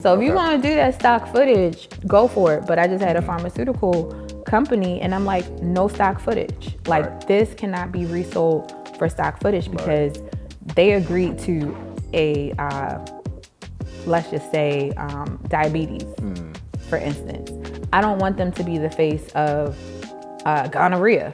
So if you want to do that stock footage, go for it. But I just had a pharmaceutical company and I'm like, no stock footage. Like this cannot be resold for stock footage because they agreed to a, let's just say, diabetes, for instance. I don't want them to be the face of gonorrhea.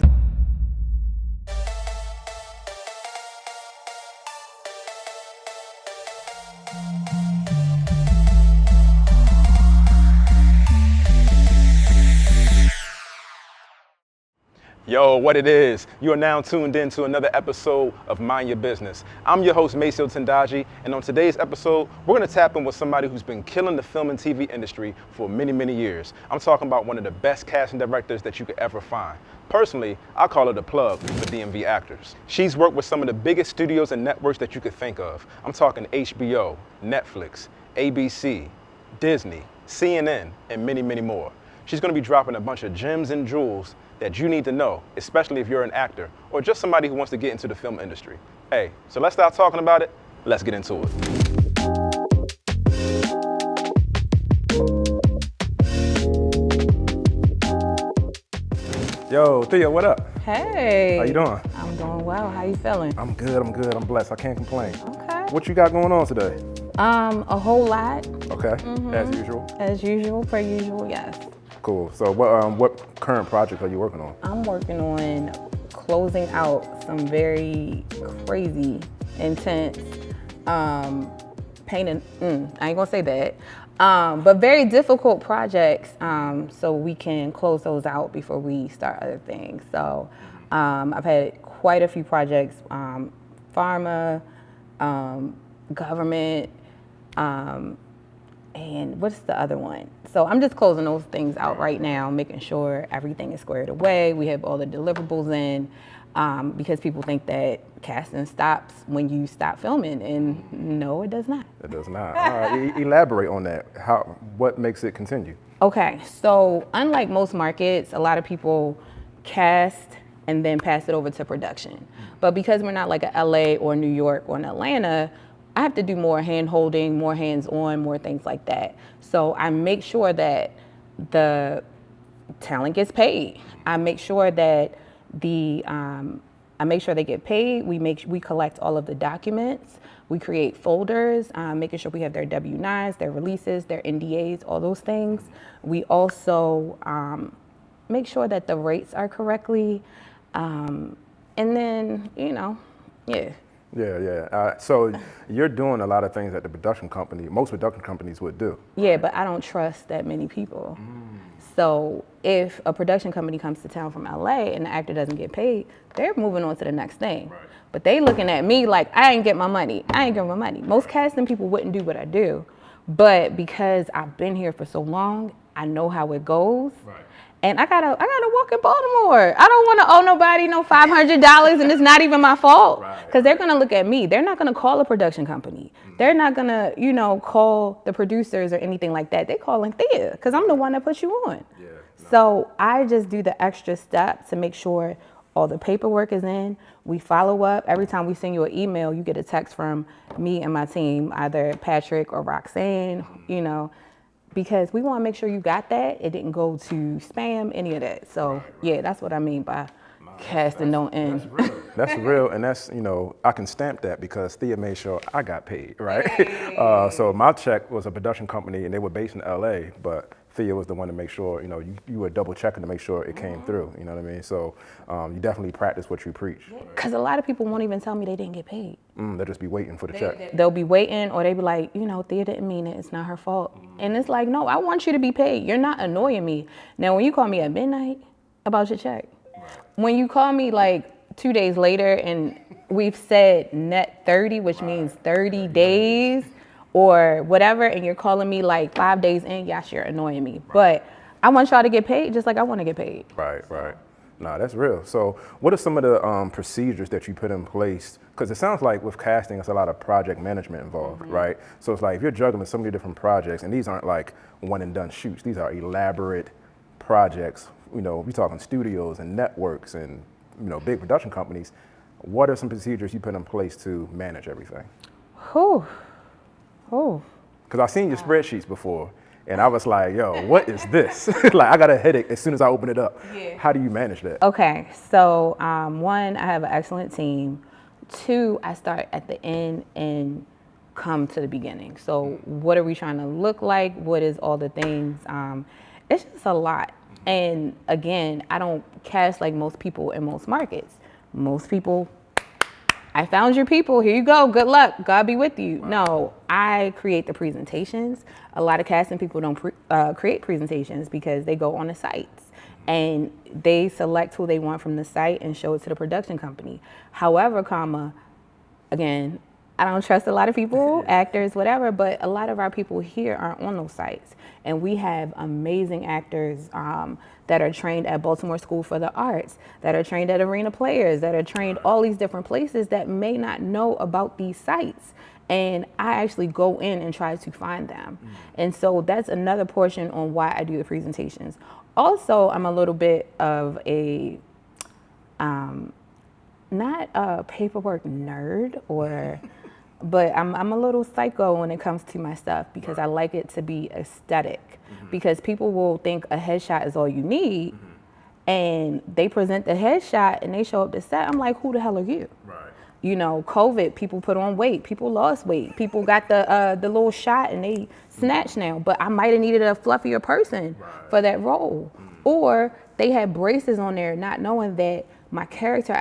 Yo, what it is? You are now tuned in to another episode of Mind Your Business. I'm your host, Maceo Tendaji, and on today's episode, we're going to tap in with somebody who's been killing the film and TV industry for many, many years. I'm talking about one of the best casting directors that you could ever find. Personally, I call her the plug for DMV actors. She's worked with some of the biggest studios and networks that you could think of. I'm talking HBO, Netflix, ABC, Disney, CNN, and many, many more. She's going to be dropping a bunch of gems and jewels that you need to know, especially if you're an actor or just somebody who wants to get into the film industry. Hey, so let's start talking about it. Let's get into it. Yo, Thea, what up? Hey. How you doing? I'm doing well. How you feeling? I'm good. I'm blessed. I can't complain. Okay. What you got going on today? A whole lot. Okay, as usual. As usual, per usual, yes. Cool. So what current project are you working on? I'm working on closing out some very crazy, intense, pain and I ain't gonna say that, but very difficult projects. So we can close those out before we start other things. So I've had quite a few projects, pharma, government, and what's the other one? So I'm just closing those things out right now, making sure everything is squared away. We have all the deliverables in, because people think that casting stops when you stop filming, and no, it does not. It does not. All right, elaborate on that. What makes it continue? Okay, so unlike most markets, a lot of people cast and then pass it over to production. But because we're not like a LA or New York or an Atlanta, I have to do more hand holding, more hands on, more things like that. So I make sure that the talent gets paid. I make sure that they get paid. We collect all of the documents. We create folders, making sure we have their W-9s, their releases, their NDAs, all those things. We also make sure that the rates are correctly, and then yeah. Yeah. So you're doing a lot of things that most production companies would do. Yeah, but I don't trust that many people. So if a production company comes to town from LA and the actor doesn't get paid, they're moving on to the next thing. Right. But they looking at me like, I ain't get my money. Most casting people wouldn't do what I do. But because I've been here for so long, I know how it goes. Right. And I gotta walk in Baltimore. I don't want to owe nobody no $500, and it's not even my fault. Because they're gonna look at me. They're not gonna call a production company. They're not gonna, call the producers or anything like that. They calling Thea, because I'm the one that put you on. Yeah, no. So I just do the extra step to make sure all the paperwork is in. We follow up. Every time we send you an email, you get a text from me and my team, either Patrick or Roxanne, because we want to make sure you got that. It didn't go to spam, any of that. So yeah, that's what I mean by casting don't end. That's real, and that's, I can stamp that because Thea made sure I got paid, right? Hey. So my check was a production company, and they were based in LA, but Thea was the one to make sure, you were double checking to make sure it came through, you know what I mean? So you definitely practice what you preach. Because a lot of people won't even tell me they didn't get paid. They'll just be waiting for the check. They'll be waiting, or they be like, Thea didn't mean it, it's not her fault. And it's like, no, I want you to be paid. You're not annoying me. Now, when you call me at midnight about your check, when you call me like 2 days later and we've said net 30, which means 30 days, or whatever, and you're calling me like 5 days in, yes, you're annoying me. But I want y'all to get paid just like I want to get paid. Right. Nah, that's real. So what are some of the procedures that you put in place? Because it sounds like with casting, it's a lot of project management involved, right? So it's like if you're juggling so many different projects, and these aren't like one and done shoots, these are elaborate projects. We're talking studios and networks and, big production companies. What are some procedures you put in place to manage everything? Whew. Because because I seen your spreadsheets before, and I was like, yo, what is this? Like, I got a headache as soon as I open it up. Yeah. How do you manage that? Okay, so one, I have an excellent team. Two, I start at the end and come to the beginning. So what are we trying to look like? What is all the things? It's just a lot. And again, I don't cast like most people in most markets. Most people, I found your people, here you go, good luck, God be with you. Wow. No, I create the presentations. A lot of casting people don't create presentations because they go on the sites and they select who they want from the site and show it to the production company. However, again, I don't trust a lot of people, actors, whatever, but a lot of our people here aren't on those sites. And we have amazing actors that are trained at Baltimore School for the Arts, that are trained at Arena Players, that are trained all these different places that may not know about these sites. And I actually go in and try to find them. And so that's another portion on why I do the presentations. Also, I'm a little bit of a, not a paperwork nerd but I'm a little psycho when it comes to my stuff because I like it to be aesthetic. Because people will think a headshot is all you need, and they present the headshot and they show up to set. I'm like, who the hell are you? Right. You know, COVID, people put on weight, people lost weight, people got the little shot and they snatched now. But I might have needed a fluffier person for that role. Or they had braces on there, not knowing that my character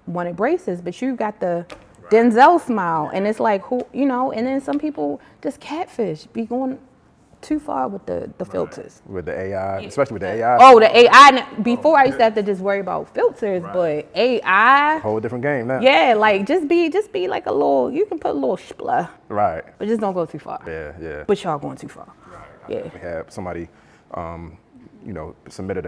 wanted braces, but you got the Denzel smile, and it's like, who, you know, and then some people just catfish, be going too far with the filters. With the AI, especially with the AI. Oh, the AI. Before I used to have to just worry about filters, but AI. It's a whole different game now. Yeah, like just be like a little, you can put a little splah. Right. But just don't go too far. Yeah. But y'all going too far. Right. We had somebody, submitted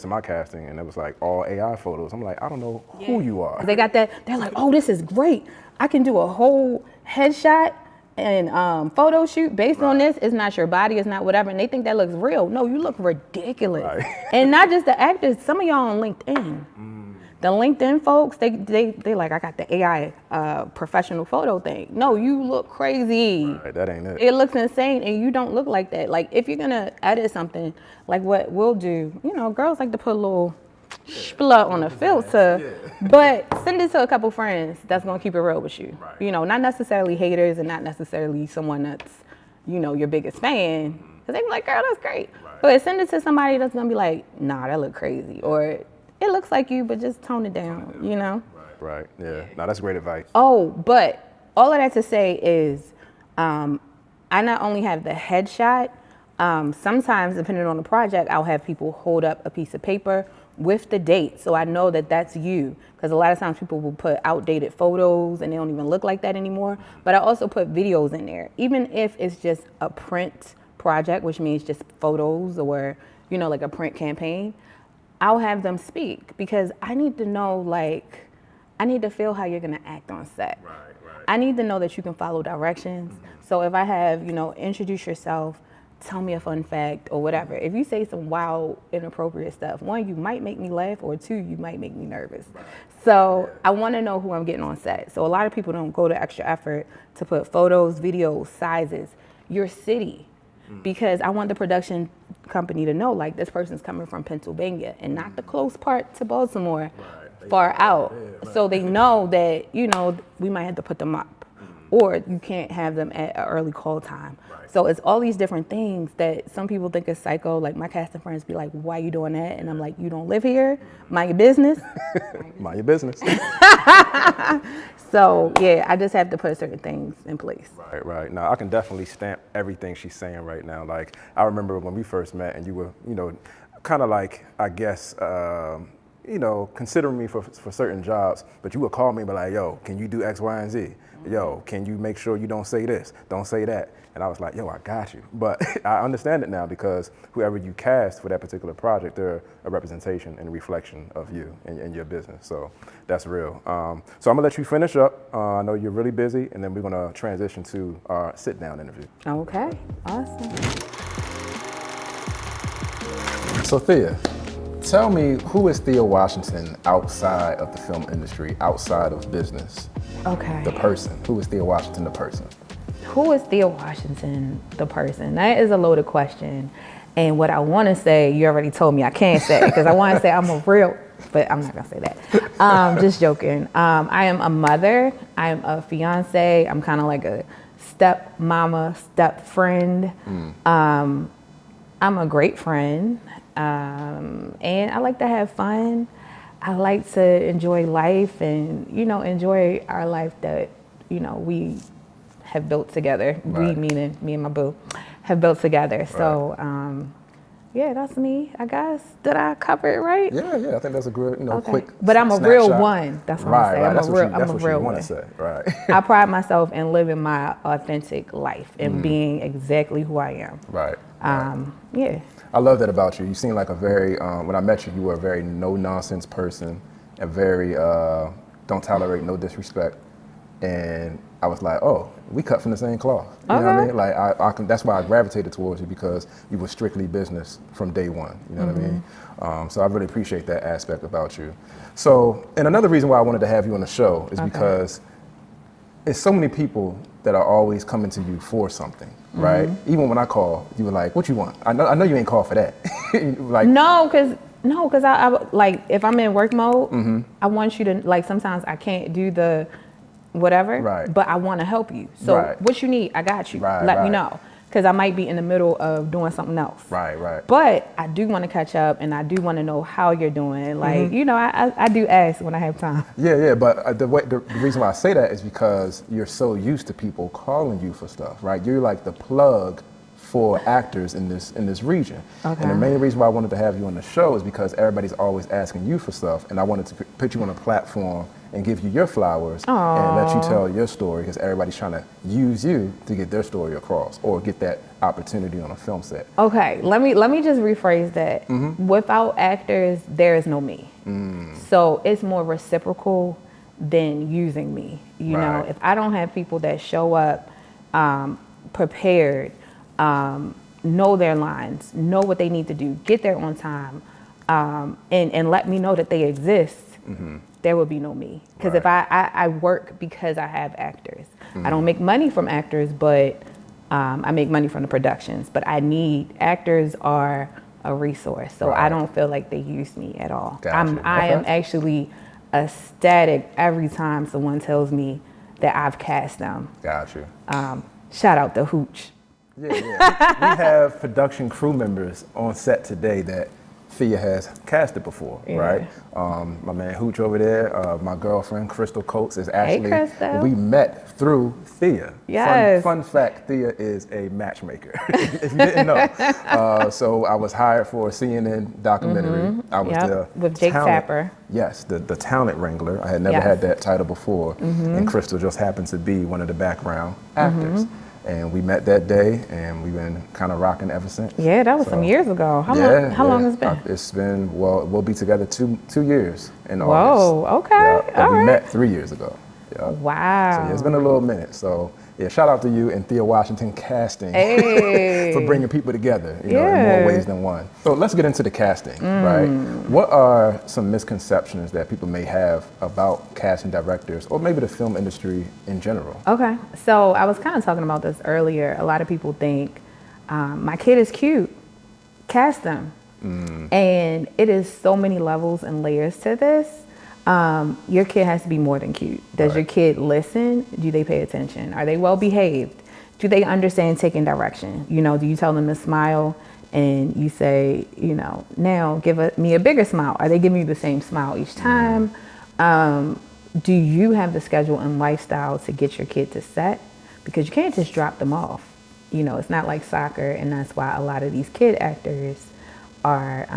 to my casting, and it was like all AI photos. I'm like, I don't know who you are. They got that. They're like, oh, this is great. I can do a whole headshot and photo shoot based on this. It's not your body, it's not whatever. And they think that looks real. No, you look ridiculous. Right. And not just the actors. Some of y'all on LinkedIn. The LinkedIn folks, they like, I got the AI professional photo thing. No, you look crazy. Right, that ain't it. It looks insane, and you don't look like that. Like, if you're gonna edit something, like what we'll do, girls like to put a little splut on a filter, but send it to a couple friends that's gonna keep it real with you. Right. Not necessarily haters and not necessarily someone that's, your biggest fan. Cause they be like, girl, that's great. Right. But send it to somebody that's gonna be like, nah, that look crazy. Or it looks like you, but just tone it down, Right, yeah. No, that's great advice. Oh, but all of that to say is, I not only have the headshot, sometimes depending on the project, I'll have people hold up a piece of paper with the date, so I know that that's you. Because a lot of times people will put outdated photos and they don't even look like that anymore. But I also put videos in there, even if it's just a print project, which means just photos or, like a print campaign. I'll have them speak because I need to know, I need to feel how you're gonna act on set. Right. I need to know that you can follow directions. So if I have, introduce yourself, tell me a fun fact or whatever. If you say some wild, inappropriate stuff, one, you might make me laugh, or two, you might make me nervous. Right. So I wanna know who I'm getting on set. So a lot of people don't go to extra effort to put photos, videos, sizes, your city. Because I want the production company to know, this person's coming from Pennsylvania and not the close part to Baltimore, far out. Yeah, so they know that, we might have to put them up, or you can't have them at an early call time. Right. So it's all these different things that some people think is psycho. Like, my casting friends be like, why you doing that? And I'm like, you don't live here, mind your business. Mind your business. So, yeah, I just have to put certain things in place. Right. Now, I can definitely stamp everything she's saying right now. Like, I remember when we first met and you were, kind of like, I guess, considering me for certain jobs, but you would call me and be like, yo, can you do X, Y, and Z? Yo, can you make sure you don't say this, don't say that? And I was like, yo, I got you. But I understand it now because whoever you cast for that particular project, they're a representation and a reflection of you and your business. So that's real. So I'm gonna let you finish up. I know you're really busy, and then we're gonna transition to our sit-down interview. Okay, awesome. So Thea, tell me, who is Thea Washington outside of the film industry, outside of business? Okay. The person. Who is Thea Washington, the person? Who is Thea Washington, the person? That is a loaded question. And what I want to say, you already told me I can't say, because I want to say I'm a real, but I'm not going to say that. Just joking. I am a mother. I am a fiance. I'm kind of like a step mama, step friend. I'm a great friend. And I like to have fun. I like to enjoy life and, enjoy our life that, we have built together. Right. We, meaning me and my boo, have built together. Right. So, yeah, that's me, I guess. Did I cover it right? Yeah, I think that's a good, okay. quick But I'm a snapshot. Real one. That's what I'm saying. Right. I'm That's a what real you one. want to say. Right. I pride myself in living my authentic life and being exactly who I am. Right. Yeah. I love that about you. You seem like a very, when I met you, you were a very no-nonsense person, a very don't tolerate no disrespect. And I was like, oh, we cut from the same cloth. You know what I mean? Like, I can, that's why I gravitated towards you, because you were strictly business from day one. You know what I mean? So I really appreciate that aspect about you. So, and another reason why I wanted to have you on the show is because there's so many people that are always coming to you for something, right? Even when I call, you were like, what you want? I know you ain't called for that. Like, No, because I like, if I'm in work mode, I want you to, like, sometimes I can't do the whatever, but I want to help you. So what you need, I got you. Let me know. Because I might be in the middle of doing something else. Right. But I do want to catch up, and I do want to know how you're doing. Like, I do ask when I have time. Yeah, but the reason why I say that is because you're so used to people calling you for stuff, right? You're like the plug for actors in this region. And the main reason why I wanted to have you on the show is because everybody's always asking you for stuff, and I wanted to put you on a platform and give you your flowers and let you tell your story, because everybody's trying to use you to get their story across or get that opportunity on a film set. Okay, let me just rephrase that. Without actors, there is no me. So it's more reciprocal than using me. You know, if I don't have people that show up prepared, know their lines, know what they need to do, get there on time, and let me know that they exist, there will be no me. Because if I work because I have actors. I don't make money from actors, but I make money from the productions. But actors are a resource. So I don't feel like they use me at all. I am actually ecstatic every time someone tells me that I've cast them. Got you. Shout out to Hooch. Yeah. We have production crew members on set today that Thea has casted before, right? My man Hooch over there, my girlfriend Crystal Coates is actually, we met through Thea. Yes. Fun fact, Thea is a matchmaker, if you didn't know. So I was hired for a CNN documentary. I was with Jake Tapper. Yes, the talent wrangler. I had never had that title before, and Crystal just happens to be one of the background actors. And we met that day, and we've been kind of rocking ever since. Yeah, that was some years ago. How long has it been? It's been, we'll be together two years in August. Whoa, okay. But we met 3 years ago. Wow. So it's been a little minute. So shout out to you and Thea Washington Casting for bringing people together, in more ways than one. So let's get into the casting, right? What are some misconceptions that people may have about casting directors, or maybe the film industry in general? Okay, so I was kind of talking about this earlier. A lot of people think, my kid is cute, cast them. And it is so many levels and layers to this. Your kid has to be more than cute. Does your kid listen? Do they pay attention? Are they well behaved? Do they understand taking direction? Do you tell them to smile and you say, now give me a bigger smile? Are they giving you the same smile each time? Do you have the schedule and lifestyle to get your kid to set? Because you can't just drop them off. It's not like soccer, and that's why a lot of these kid actors are,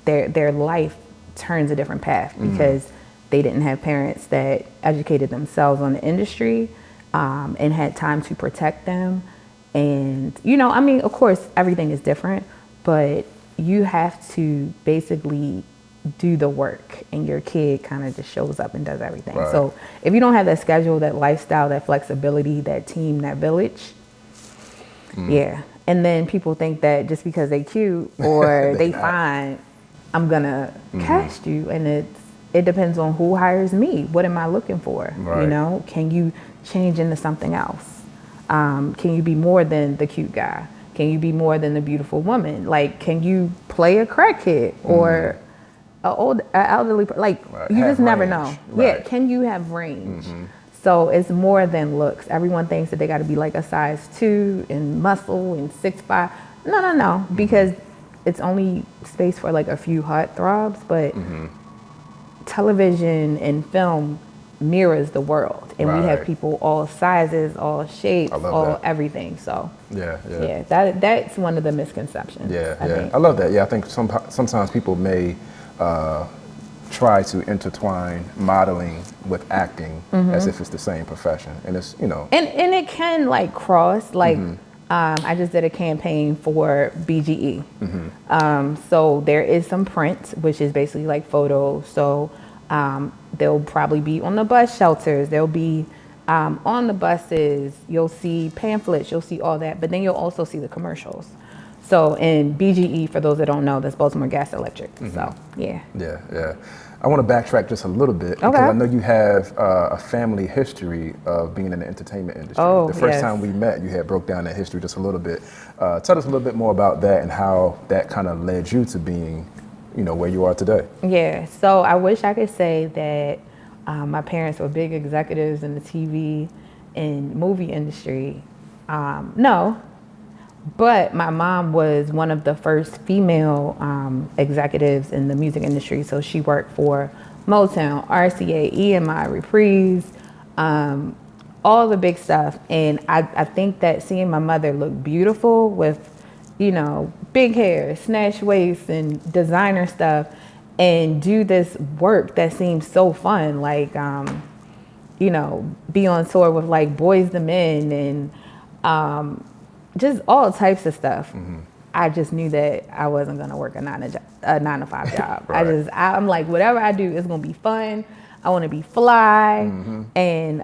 their life turns a different path because they didn't have parents that educated themselves on the industry and had time to protect them. And, of course, everything is different, but you have to basically do the work, and your kid kind of just shows up and does everything. So if you don't have that schedule, that lifestyle, that flexibility, that team, that village, And then people think that just because they cute or they fine, I'm gonna cast you, and it depends on who hires me. What am I looking for? Right. You know, can you change into something else? Can you be more than the cute guy? Can you be more than the beautiful woman? Like, can you play a crackhead or a elderly? Like, you Have just never range. know. Right. Yeah, can you have range? So it's more than looks. Everyone thinks that they got to be like a size 2 and muscle and 6'5". No, because it's only space for like a few heartthrobs, but television and film mirrors the world, and we have Right. people all sizes, all shapes, I love all that. everything. So Yeah. that's one of the misconceptions. I think. I love that. Yeah, I think sometimes people may try to intertwine modeling with acting as if it's the same profession, and it's And it can like cross like. I just did a campaign for BGE. So there is some print, which is basically like photos. So they'll probably be on the bus shelters. They'll be on the buses. You'll see pamphlets. You'll see all that. But then you'll also see the commercials. So in BGE, for those that don't know, that's Baltimore Gas Electric. So yeah. Yeah. I want to backtrack just a little bit because I know you have a family history of being in the entertainment industry. Oh, the first yes. time we met, you had broke down that history just a little bit. Tell us a little bit more about that and how that kind of led you to being, where you are today. Yeah. So I wish I could say that my parents were big executives in the TV and movie industry. No. But my mom was one of the first female executives in the music industry. So she worked for Motown, RCA, EMI, Reprise, all the big stuff. And I think that seeing my mother look beautiful with, big hair, snatched waist, and designer stuff, and do this work that seems so fun, like, be on tour with like Boys the Men and just all types of stuff. I just knew that I wasn't gonna work a 9 to 5 job. Right. I'm like, whatever I do is gonna be fun. I want to be fly, and that's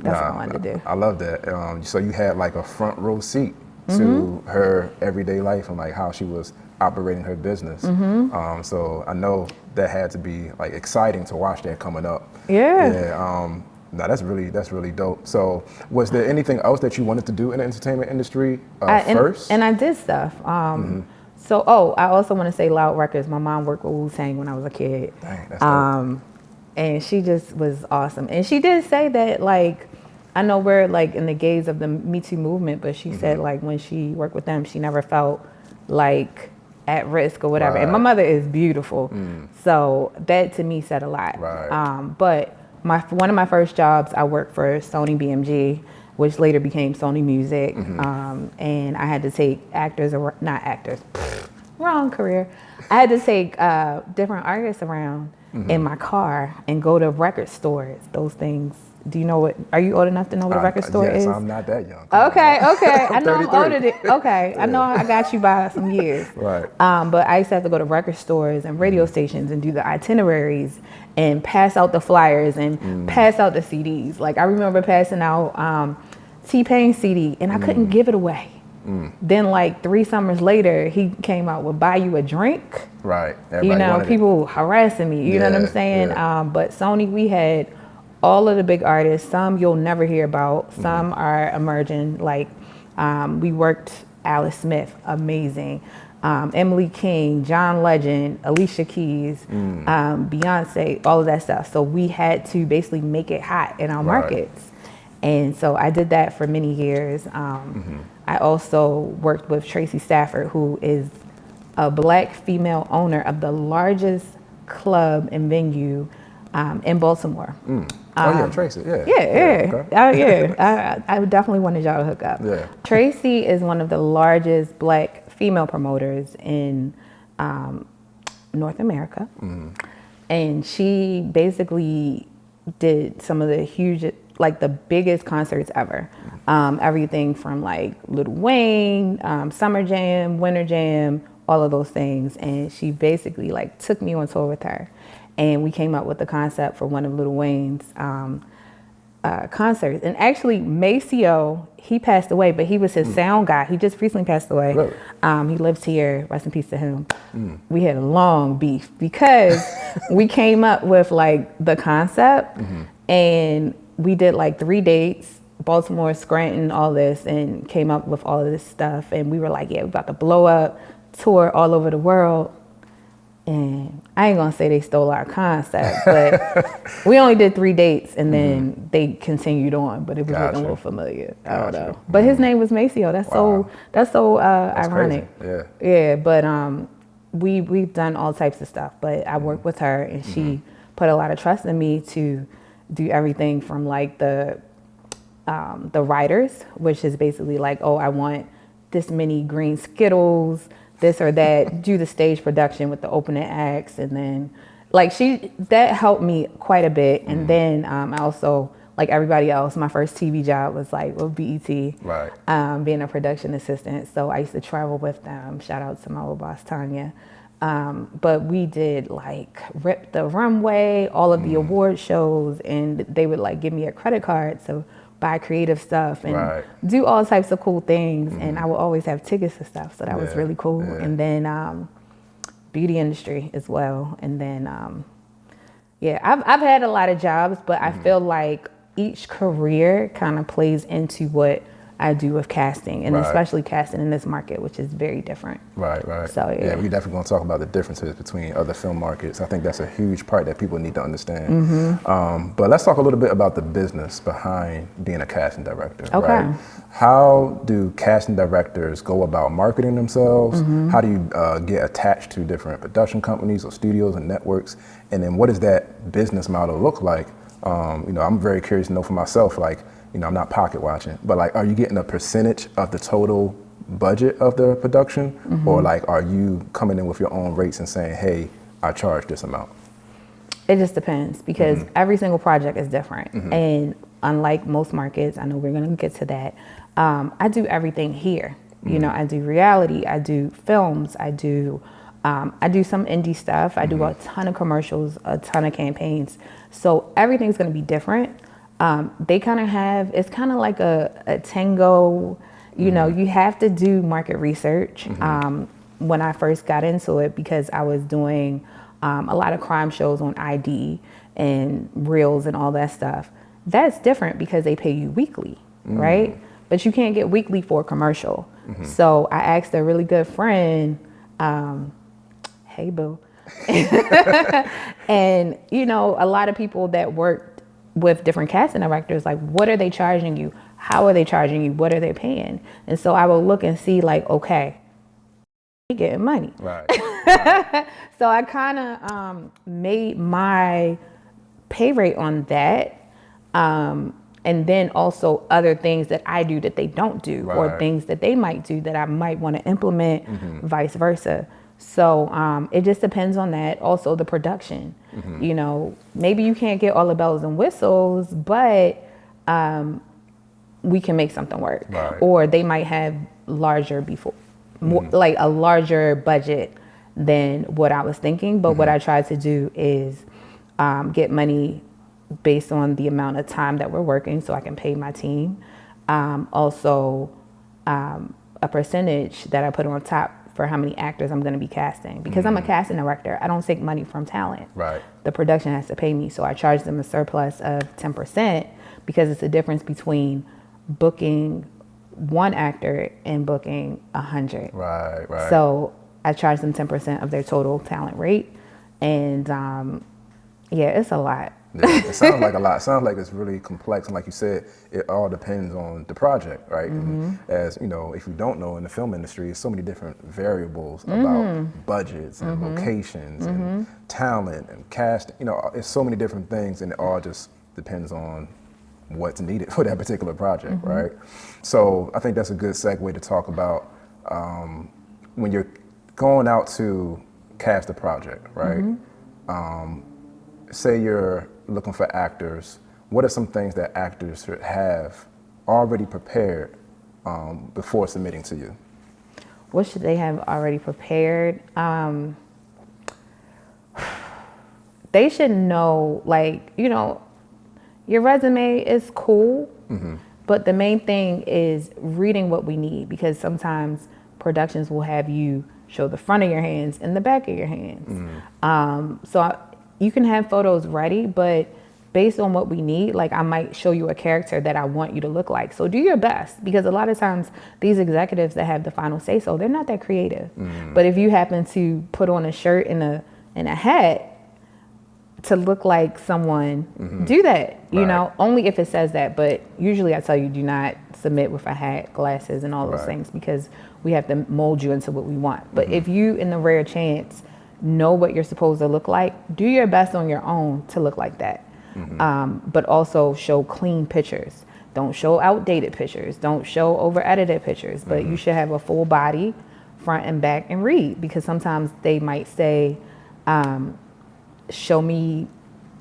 what I wanted to do. I love that. So you had like a front row seat to her everyday life and like how she was operating her business. So I know that had to be like exciting to watch that coming up. Yeah. No, that's really dope. So was there anything else that you wanted to do in the entertainment industry first? And I did stuff. So, I also want to say Loud Records. My mom worked with Wu-Tang when I was a kid. Dang, that's dope. And she just was awesome. And she did say that, like, I know we're like in the gaze of the Me Too movement, but she said like when she worked with them, she never felt like at risk or whatever. Right. And my mother is beautiful. So that to me said a lot. Right. But one of my first jobs, I worked for Sony BMG, which later became Sony Music. And I had to take wrong career. I had to take different artists around in my car and go to record stores, those things. Do you know what, are you old enough to know what a record store is? Yes, I'm not that young. Okay. I know I'm 33. older than, okay. I know I got you by some years. Right. But I used to have to go to record stores and radio stations and do the itineraries and pass out the flyers and pass out the CDs. Like I remember passing out T-Pain CD and I couldn't give it away. Then like 3 summers later, he came out with Buy You a Drink. Right. Everybody wanted People harassing me, you know what I'm Yeah, saying? yeah. But Sony, we had all of the big artists. Some you'll never hear about. Some are emerging. Like we worked Alice Smith, amazing. Emily King, John Legend, Alicia Keys, Beyonce, all of that stuff. So we had to basically make it hot in our markets. And so I did that for many years. I also worked with Tracy Stafford, who is a Black female owner of the largest club and venue in Baltimore. Tracy, yeah. Okay. I definitely wanted y'all to hook up. Yeah. Tracy is one of the largest Black female promoters in North America. And she basically did some of the huge, like the biggest concerts ever. Everything from like Lil Wayne, Summer Jam, Winter Jam, all of those things. And she basically like took me on tour with her. And we came up with the concept for one of Lil Wayne's concerts. And actually, Maceo, he passed away, but he was his sound guy. He just recently passed away. Really? He lives here. Rest in peace to him. We had a long beef because we came up with like the concept, and we did like 3 dates, Baltimore, Scranton, all this, and came up with all of this stuff. And we were like, yeah, we're about to blow up, tour all over the world. And I ain't gonna say they stole our concept, but we only did 3 dates, and then they continued on. But it was looking a little familiar. I don't know. But his name was Maceo. That's so ironic. Crazy. Yeah. But we've done all types of stuff. But I worked with her, and she put a lot of trust in me to do everything from like the writers, which is basically like, oh, I want this many green Skittles, this or that, do the stage production with the opening acts. And then like that helped me quite a bit. And then I also, like everybody else, my first TV job was like with BET, right. Being a production assistant. So I used to travel with them. Shout out to my old boss, Tanya. But we did like Rip the Runway, all of the award shows, and they would like give me a credit card to buy creative stuff and do all types of cool things. And I would always have tickets and stuff. So that was really cool. And then beauty industry as well. And then, I've had a lot of jobs, but I feel like each career kind of plays into what I do with casting, and especially casting in this market, which is very different. Right. So yeah, we definitely going to talk about the differences between other film markets. I think that's a huge part that people need to understand. But let's talk a little bit about the business behind being a casting director. Okay. Right? How do casting directors go about marketing themselves? How do you get attached to different production companies or studios and networks? And then what does that business model look like? I'm very curious to know for myself, like, I'm not pocket watching, but like, are you getting a percentage of the total budget of the production? Or like, are you coming in with your own rates and saying, hey, I charge this amount? It just depends, because every single project is different. And unlike most markets, I know we're gonna get to that, I do everything here. I do reality, I do films, I do some indie stuff, I do a ton of commercials, a ton of campaigns. So everything's gonna be different. They kind of it's kind of like a tango, you have to do market research. When I first got into it, because I was doing a lot of crime shows on ID and Reels and all that stuff. That's different because they pay you weekly, right? But you can't get weekly for a commercial. So I asked a really good friend, hey boo. And a lot of people that worked with different casting directors, like, what are they charging you? How are they charging you? What are they paying? And so I will look and see, like, okay, they getting money. Right. So I kind of made my pay rate on that. And then also other things that I do that they don't do, or things that they might do that I might want to implement, vice versa. So it just depends on that. Also the production, maybe you can't get all the bells and whistles, but we can make something work. Or they might have larger like a larger budget than what I was thinking. But what I tried to do is get money based on the amount of time that we're working, so I can pay my team. Also a percentage that I put on top for how many actors I'm going to be casting, because I'm a casting director. I don't take money from talent. The production has to pay me, so I charge them a surplus of 10%, because it's the difference between booking one actor and booking 100. So I charge them 10% of their total talent rate, and it's a lot. It sounds like a lot. It sounds like it's really complex, and like you said, it all depends on the project, right? And as if you don't know, in the film industry, there's so many different variables about budgets and locations and talent and casting. It's so many different things, and it all just depends on what's needed for that particular project, right? So I think that's a good segue to talk about when you're going out to cast a project, right? Say you're looking for actors, what are some things that actors should have already prepared before submitting to you? What should they have already prepared? They should know, like, your resume is cool, but the main thing is reading what we need, because sometimes productions will have you show the front of your hands and the back of your hands. You can have photos ready, but based on what we need, like I might show you a character that I want you to look like. So do your best, because a lot of times these executives that have the final say so, they're not that creative. But if you happen to put on a shirt and a hat to look like someone, do that, you know, only if it says that. But usually I tell you, do not submit with a hat, glasses, and all those things, because we have to mold you into what we want. But if you, in the rare chance, know what you're supposed to look like, do your best on your own to look like that. But also show clean pictures. Don't show outdated pictures. Don't show over edited pictures, but you should have a full body, front and back, and read, because sometimes they might say, show me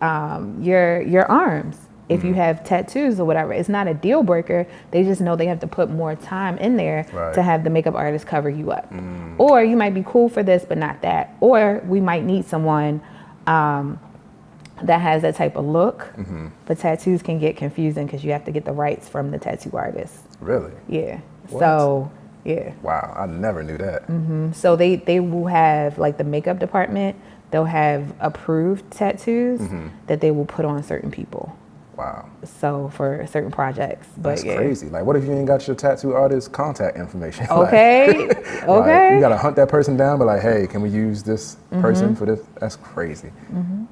your arms. If you have tattoos or whatever, it's not a deal breaker. They just know they have to put more time in there to have the makeup artist cover you up. Or you might be cool for this, but not that. Or we might need someone that has that type of look. But tattoos can get confusing because you have to get the rights from the tattoo artist. Really? Yeah. What? So, yeah. Wow, I never knew that. So they will have, like, the makeup department, they'll have approved tattoos that they will put on certain people. Wow. So for certain projects. But That's crazy. Like, what if you ain't got your tattoo artist's contact information? Okay. Like, Okay. you gotta hunt that person down, but like, hey, can we use this person for this? That's crazy.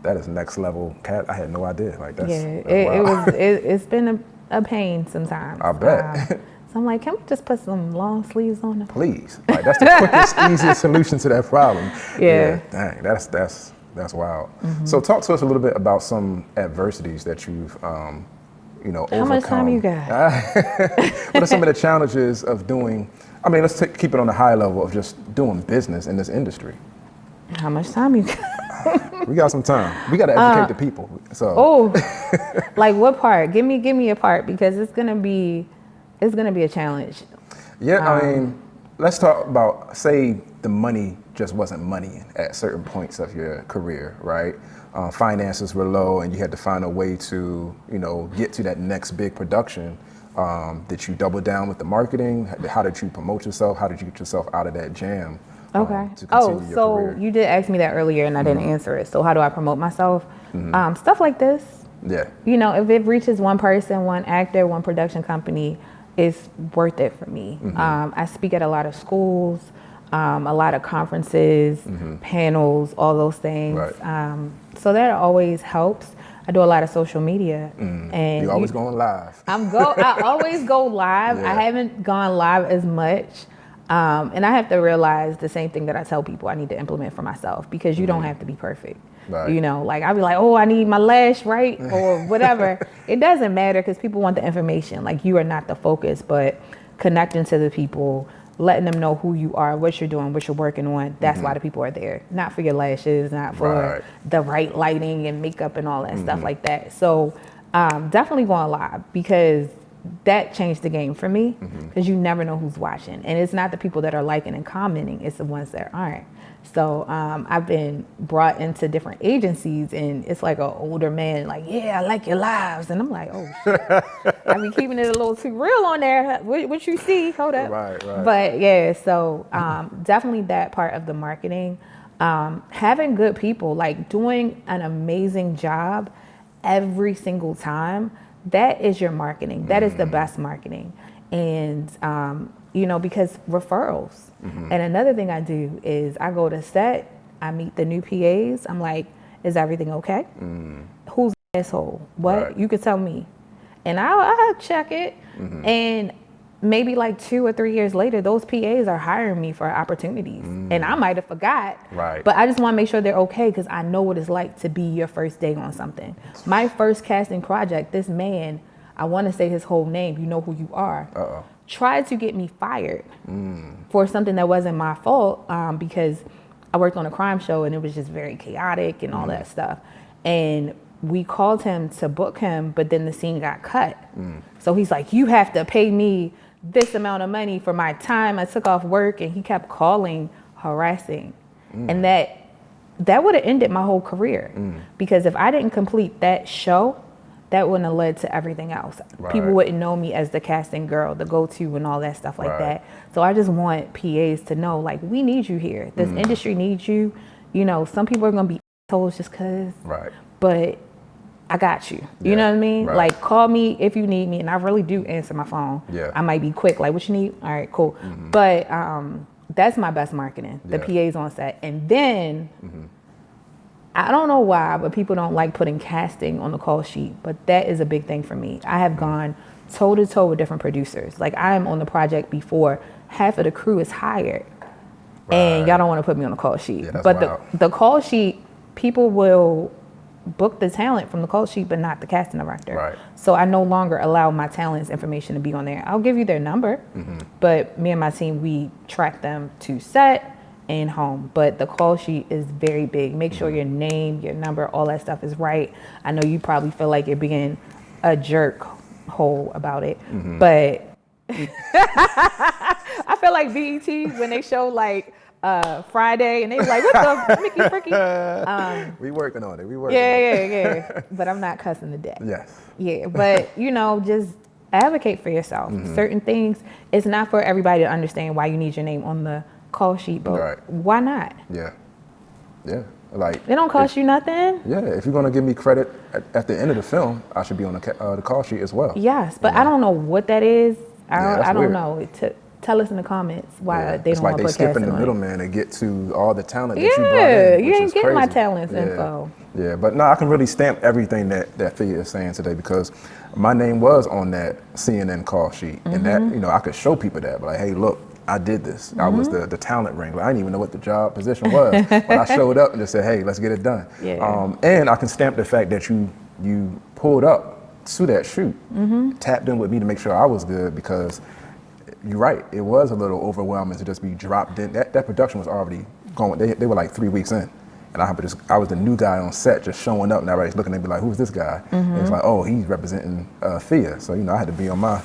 That is next level. Cat, I had no idea. Like, that's wow. It's been a pain sometimes. I bet. So I'm like, can we just put some long sleeves on them? Please. Like, that's the quickest, easiest solution to that problem. Yeah. Dang, that's wild. So talk to us a little bit about some adversities that you've, overcome. How much time you got? What are some of the challenges of doing, let's keep it on the high level of just doing business in this industry. How much time you got? We got some time. We got to educate the people. So. Oh, like what part? Give me a part, because it's gonna be a challenge. Yeah, let's talk about, say the money just wasn't money at certain points of your career, right? Finances were low and you had to find a way to, get to that next big production. Did you double down with the marketing? How did you promote yourself? How did you get yourself out of that jam? Okay. To continue your career? You did ask me that earlier and I didn't answer it. So how do I promote myself? Stuff like this. Yeah. If it reaches one person, one actor, one production company, it's worth it for me. I speak at a lot of schools, a lot of conferences, panels, all those things. Right. So that always helps. I do a lot of social media. And you always going live. I always go live. Yeah. I haven't gone live as much. And I have to realize the same thing that I tell people I need to implement for myself, because you don't have to be perfect. Right. Like I'll be like, oh, I need my lash right or whatever. It doesn't matter, because people want the information. Like, you are not the focus, but connecting to the people, letting them know who you are, what you're doing, what you're working on. That's why the people are there. Not for your lashes, not for the right lighting and makeup and all that stuff like that. So definitely going live, because that changed the game for me, because you never know who's watching. And it's not the people that are liking and commenting, it's the ones that aren't. So I've been brought into different agencies, and it's like an older man, like, yeah, I like your lives. And I'm like, oh, shit. I be keeping it a little too real on there. What you see, hold up. Right. But yeah, so definitely that part of the marketing. Having good people, like doing an amazing job every single time, that is your marketing. That is the best marketing. And, because referrals. And another thing I do is I go to set, I meet the new PAs. I'm like, is everything okay? Who's the asshole? What? Right. You could tell me. And I'll check it. And maybe like 2 or 3 years later, those PAs are hiring me for opportunities. And I might have forgot. Right. But I just want to make sure they're okay, because I know what it's like to be your first day on something. My first casting project, this man, I want to say his whole name, you know who you are, tried to get me fired for something that wasn't my fault, because I worked on a crime show and it was just very chaotic and all that stuff. And we called him to book him, but then the scene got cut. So he's like, you have to pay me this amount of money for my time. I took off work, and he kept calling, harassing. And that would have ended my whole career, because if I didn't complete that show, that wouldn't have led to everything else. Right. People wouldn't know me as the casting girl, the go-to and all that stuff like Right. that. So I just want PAs to know, like, we need you here. This industry needs you. You know, some people are going to be assholes just because. Right. But I got you. You Yeah, know what I mean? right. Like, call me if you need me. And I really do answer my phone. Yeah. I might be quick. Like, what you need? All right, cool. But that's my best marketing, the Yeah. PAs on set. And then, I don't know why, but people don't like putting casting on the call sheet. But that is a big thing for me. I have gone toe to toe with different producers. Like, I am on the project before half of the crew is hired. And y'all don't want to put me on the call sheet. Yeah, that's but wild. the call sheet, people will book the talent from the call sheet, but not the casting director. Right. So I no longer allow my talent's information to be on there. I'll give you their number, but me and my team, we track them to set and home. But the call sheet is very big. Make sure your name, your number, all that stuff is right. I know you probably feel like you're being a jerk hole about it, but I feel like BET when they show like Friday and they like, what the Mickey Fricky? We working on it. We working on it. Yeah. But I'm not cussing today. Yes. Yeah, but you know, just advocate for yourself. Certain things, it's not for everybody to understand why you need your name on the call sheet, but Right. why not? Yeah. Yeah. Like, It don't cost you nothing. yeah, if you're gonna give me credit at the end of the film, I should be on the call sheet as well. Yes, but I don't know what that is. that's I don't weird. know. Tell us in the comments why Yeah. they It's don't like want they to put skipping casting the on it. middleman to get to all the talent that you brought Yeah, in. you which ain't is getting my crazy. talents Yeah. info. Yeah, but no, I can really stamp everything that Thea is saying today because my name was on that CNN call sheet, and that I could show people that, but like, hey, look, I did this. I was the talent wrangler. I didn't even know what the job position was, but I showed up and just said, hey, let's get it done. Yeah. And I can stamp the fact that you pulled up to that shoot, tapped in with me to make sure I was good because. You're right. It was a little overwhelming to just be dropped in. That production was already going. They were like 3 weeks in, and I was the new guy on set, just showing up, and everybody's looking at me like, "Who's this guy?" And it's like, "Oh, he's representing Thea." So I had to be on my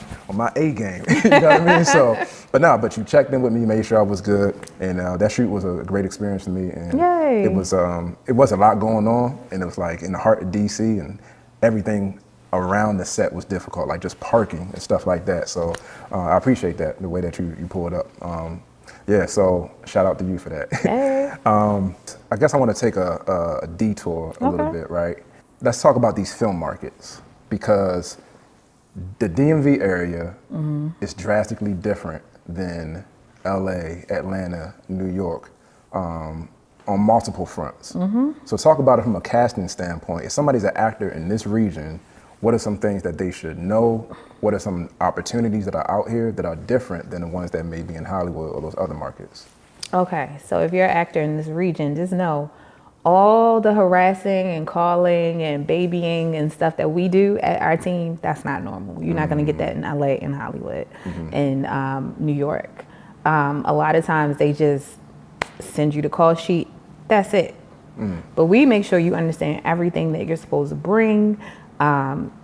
A game. You know what I mean? So, but you checked in with me, made sure I was good, and that shoot was a great experience for me. And Yay. it was a lot going on, and it was like in the heart of DC, and everything around the set was difficult, like just parking and stuff like that. So I appreciate that, the way that you pulled up. So shout out to you for that. Hey. I guess I want to take a detour a little bit, right? Let's talk about these film markets because the DMV area is drastically different than LA, Atlanta, New York. On multiple fronts. So talk about it from a casting standpoint. If somebody's an actor in this region, what are some things that they should know? What are some opportunities that are out here that are different than the ones that may be in Hollywood or those other markets? Okay, so if you're an actor in this region, just know all the harassing and calling and babying and stuff that we do at our team, that's not normal. You're not going to get that in LA and Hollywood and New York. A lot of times they just send you the call sheet, that's it. But we make sure you understand everything that you're supposed to bring.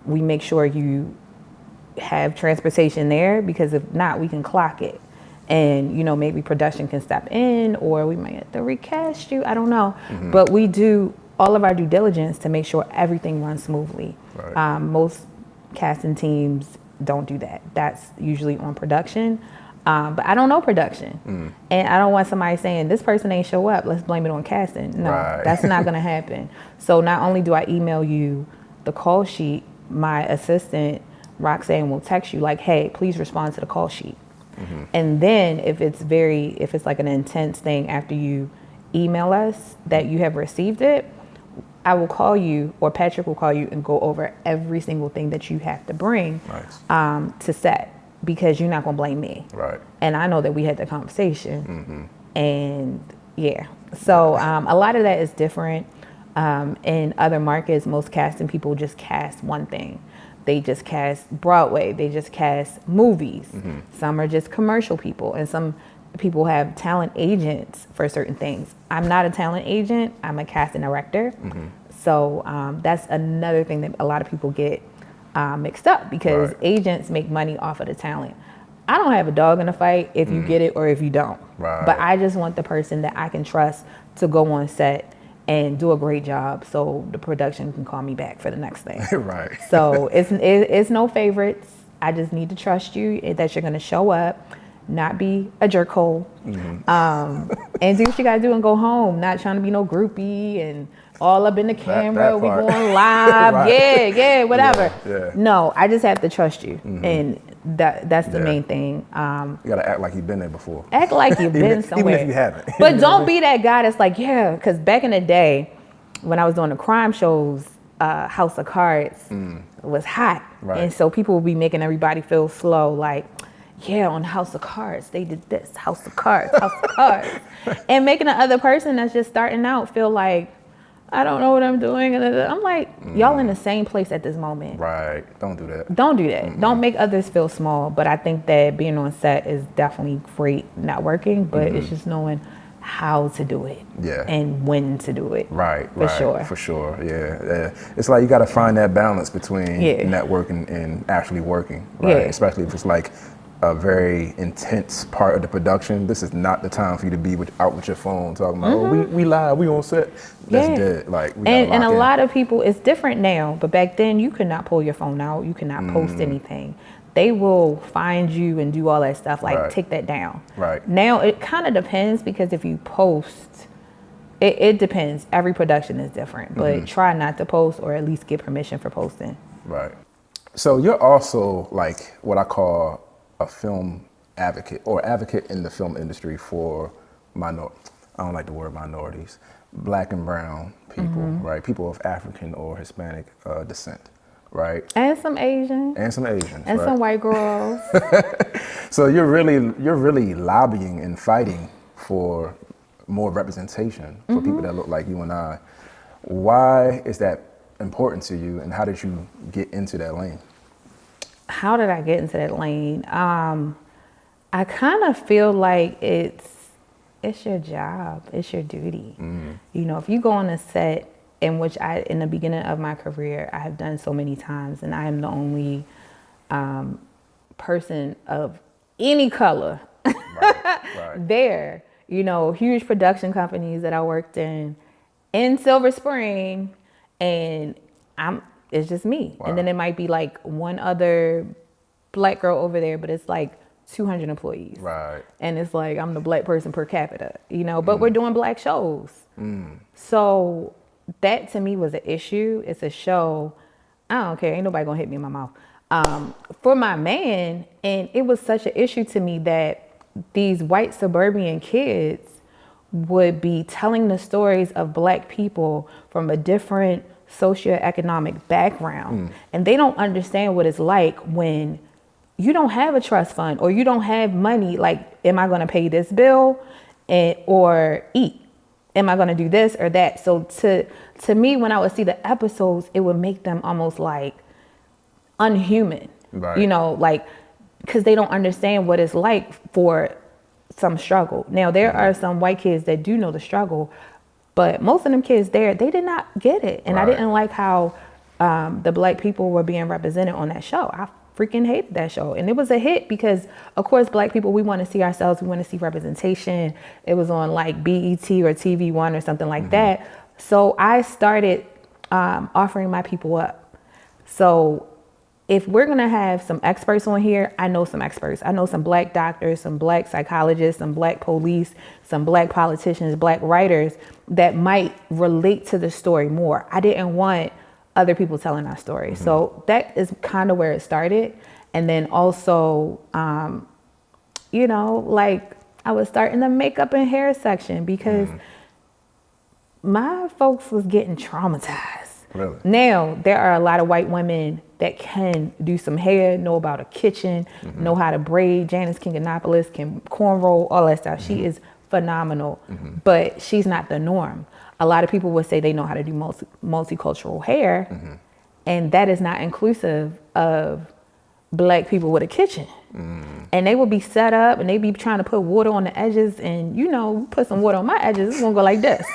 We make sure you have transportation there because if not, we can clock it. And, maybe production can step in or we might have to recast you. I don't know. But we do all of our due diligence to make sure everything runs smoothly. Right. Most casting teams don't do that. That's usually on production. But I don't know production. And I don't want somebody saying, this person ain't show up, let's blame it on casting. No, Right. that's not going to happen. So not only do I email you the call sheet, my assistant, Roxanne, will text you like, hey, please respond to the call sheet. And then if it's like an intense thing after you email us that you have received it, I will call you or Patrick will call you and go over every single thing that you have to bring to set because you're not going to blame me. Right. And I know that we had the conversation and so a lot of that is different. In other markets, most casting people just cast one thing. They just cast Broadway. They just cast movies. Some are just commercial people, and some people have talent agents for certain things. I'm not a talent agent. I'm a casting director. So that's another thing that a lot of people get mixed up because agents make money off of the talent. I don't have a dog in the fight if you get it or if you don't. Right. But I just want the person that I can trust to go on set and do a great job so the production can call me back for the next thing. Right. So it's no favorites. I just need to trust you that you're going to show up, not be a jerkhole, and do what you got to do and go home. Not trying to be no groupie and all up in the camera. We going live. Right. Yeah, whatever. Yeah. No, I just have to trust you. And that's the main thing. You gotta act like you've been there before. Act like you've been somewhere. Even if you haven't. But don't be that guy that's like, yeah, because back in the day, when I was doing the crime shows, House of Cards was hot. Right. And so people would be making everybody feel slow, like, yeah, on House of Cards, they did this, House of Cards, House of Cards. And making the other person that's just starting out feel like, I don't know what I'm doing. And I'm like, y'all in the same place at this moment. Right. Don't do that. Don't do that. Don't make others feel small. But I think that being on set is definitely great networking, but it's just knowing how to do it. Yeah. And when to do it. Right. For sure. Yeah. It's like you got to find that balance between networking and actually working. Right. Yeah. Especially if it's like a very intense part of the production. This is not the time for you to be out with your phone talking about, oh, we live, we on set. That's dead. Like, we gotta and a lock in. lot of people, it's different now, but back then you could not pull your phone out. You could not post anything. They will find you and do all that stuff, like take that down. Right. Now it kind of depends, because if you post, it depends. Every production is different, but try not to post, or at least get permission for posting. Right. So you're also like what I call a film advocate, or advocate in the film industry for I don't like the word minorities, Black and brown people, right? People of African or Hispanic descent, right? And some Asians. And some Asians. And right? some white girls. So you're really lobbying and fighting for more representation for people that look like you and I. Why is that important to you, and how did you get into that lane? How did I get into that lane? I kind of feel like it's your job, it's your duty. You know, if you go on a set, in which in the beginning of my career, I have done so many times, and I am the only person of any color there. You know, huge production companies that I worked in Silver Spring, and it's just me. Wow. And then it might be like one other Black girl over there, but it's like 200 employees. Right. And it's like, I'm the Black person per capita, you know, but we're doing Black shows. So that to me was an issue. It's a show. I don't care. Ain't nobody gonna hit me in my mouth. For my man, and it was such an issue to me that these white suburban kids would be telling the stories of Black people from a different socioeconomic background, and they don't understand what it's like when you don't have a trust fund, or you don't have money. Like, am I going to pay this bill or eat? Am I going to do this or that? So to me, when I would see the episodes, it would make them almost like unhuman, you know, like, because they don't understand what it's like for some struggle. Now, there are some white kids that do know the struggle, but most of them kids there, they did not get it. And I didn't like how the Black people were being represented on that show. I freaking hated that show. And it was a hit because, of course, Black people, we want to see ourselves. We want to see representation. It was on like BET or TV One or something like that. So I started offering my people up. So if we're going to have some experts on here, I know some experts. I know some Black doctors, some Black psychologists, some Black police, some Black politicians, Black writers that might relate to the story more. I didn't want other people telling our story. So that is kind of where it started. And then also, you know, like I was starting the makeup and hair section because my folks was getting traumatized. Really? Now, there are a lot of white women that can do some hair, know about a kitchen, know how to braid. Janice Kinganopoulos can cornrow, all that stuff. She is phenomenal, but she's not the norm. A lot of people would say they know how to do multicultural hair, and that is not inclusive of Black people with a kitchen. And they will be set up and they be trying to put water on the edges, and you know, put some water on my edges, it's gonna go like this.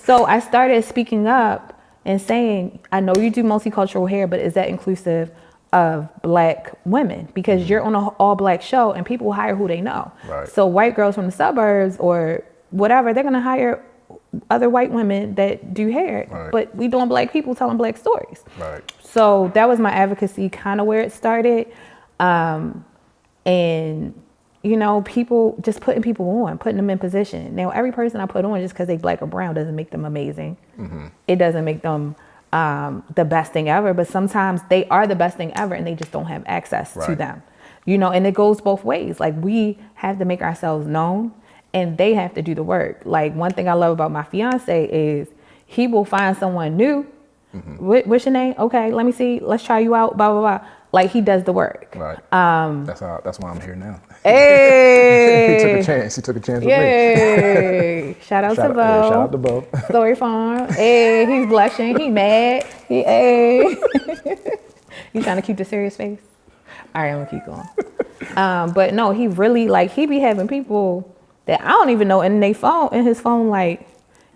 So I started speaking up and saying, I know you do multicultural hair, but is that inclusive of Black women? Because you're on an all Black show and people hire who they know. So white girls from the suburbs or whatever, they're gonna hire other white women that do hair, Right. but we doing black people telling black stories. Right. So that was my advocacy, kind of where it started. And, you know, people just putting people on, putting them in position. Now, every person I put on just because they black or brown doesn't make them amazing. It doesn't make them the best thing ever, but sometimes they are the best thing ever and they just don't have access to Right. them. You know, and it goes both ways. Like, we have to make ourselves known and they have to do the work. Like, one thing I love about my fiance is he will find someone new. What's your name? Okay, let me see. Let's try you out. Blah, blah, blah. Like, he does the work. Right. That's why I'm here now. Hey. He took a chance. He took a chance with me. Yay. Shout out to Bo. Yeah, shout out to Bo. Story Farm. Hey, he's blushing. He mad. Hey. You trying to keep the serious face? All right, I'm gonna keep going. But no, he really, like, he be having people that I don't even know in his phone, like,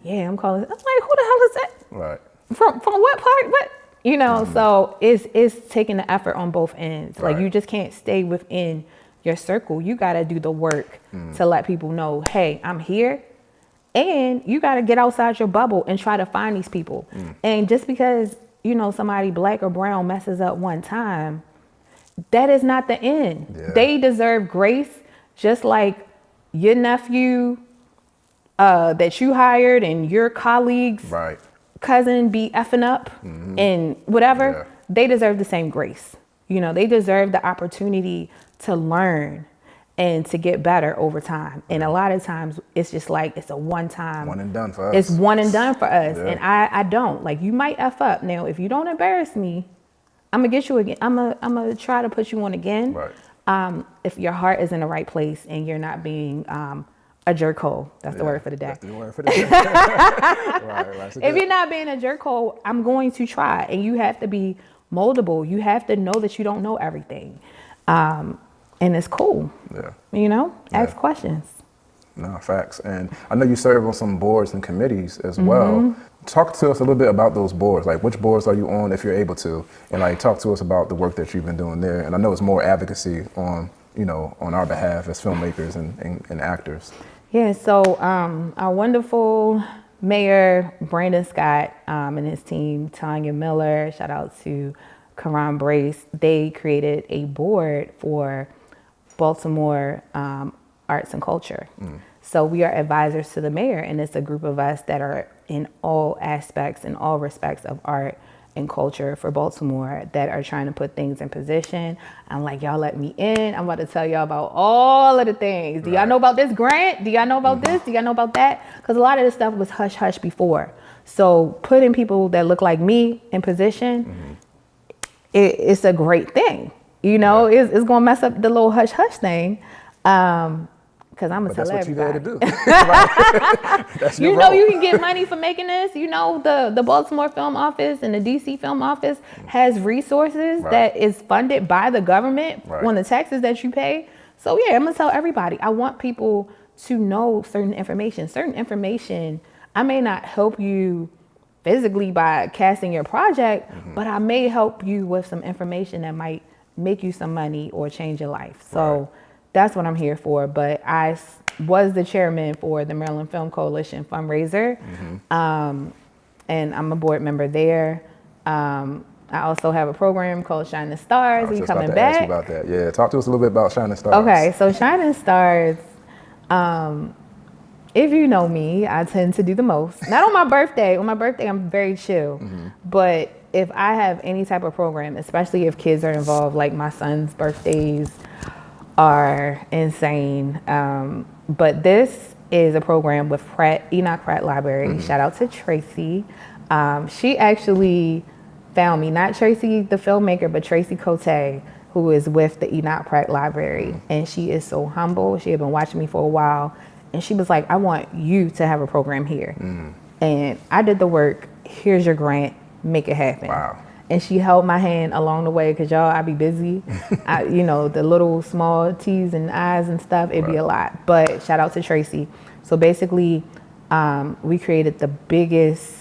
yeah, I'm calling. I'm like, who the hell is that? Right. From what part? What? You know, so it's taking the effort on both ends. Like, Right. you just can't stay within your circle. You got to do the work to let people know, hey, I'm here. And you got to get outside your bubble and try to find these people. And just because, you know, somebody black or brown messes up one time, that is not the end. Yeah. They deserve grace, just like your nephew that you hired and your colleagues. Right. Cousin be effing up and whatever, Yeah. they deserve the same grace. You know, they deserve the opportunity to learn and to get better over time. And a lot of times it's just like, it's a one time. One and done for us. It's one and done for us. Yeah. And I don't. Like, you might F up. Now, if you don't embarrass me, I'm gonna get you again. I'm gonna try to put you on again. Right. If your heart is in the right place and you're not being a jerk-hole. That's the word for the day. That's the word for the day. right. If you're not being a jerk-hole, I'm going to try. And you have to be moldable. You have to know that you don't know everything. And it's cool. Yeah. You know, ask Yeah. questions. No, facts. And I know you serve on some boards and committees as well. Talk to us a little bit about those boards. Like, which boards are you on if you're able to? And like, talk to us about the work that you've been doing there. And I know it's more advocacy on, you know, on our behalf as filmmakers and actors. Yeah, so our wonderful Mayor Brandon Scott and his team, Tanya Miller, shout out to Karan Brace, they created a board for Baltimore arts and culture. So we are advisors to the mayor, and it's a group of us that are in all aspects, in all respects of art and culture for Baltimore that are trying to put things in position. I'm like, y'all let me in. I'm about to tell y'all about all of the things. Do y'all know about this grant? Do y'all know about this? Do y'all know about that? Because a lot of this stuff was hush hush before. So putting people that look like me in position, it's a great thing. You know, it's going to mess up the little hush hush thing. Because I'm going to tell That's what you're there everybody. to do. Right? That's your You know, role. you can get money for making this. You know, the Baltimore Film Office and the DC Film Office has resources Right. that is funded by the government Right. on the taxes that you pay. So yeah, I'm gonna tell everybody. I want people to know certain information. Certain information, I may not help you physically by casting your project, but I may help you with some information that might make you some money or change your life. So Right. that's what I'm here for. But I was the chairman for the Maryland Film Coalition fundraiser, and I'm a board member there. I also have a program called Shining Stars. I was You just about coming to ask you back? about that. Yeah, talk to us a little bit about Shining Stars. Okay, so Shining Stars, if you know me, I tend to do the most. Not on my birthday. On my birthday, I'm very chill. But if I have any type of program, especially if kids are involved, like my son's birthdays are insane. But this is a program with Enoch Pratt Library. Shout out to Tracy. She actually found me, not Tracy the filmmaker, but Tracy Cote, who is with the Enoch Pratt Library. And she is so humble. She had been watching me for a while. And she was like, I want you to have a program here. And I did the work. Here's your grant. Make it happen. Wow. And she held my hand along the way because y'all, I be busy. You know, the little small T's and I's and stuff, it'd be a lot. But shout out to Tracy. So basically, we created the biggest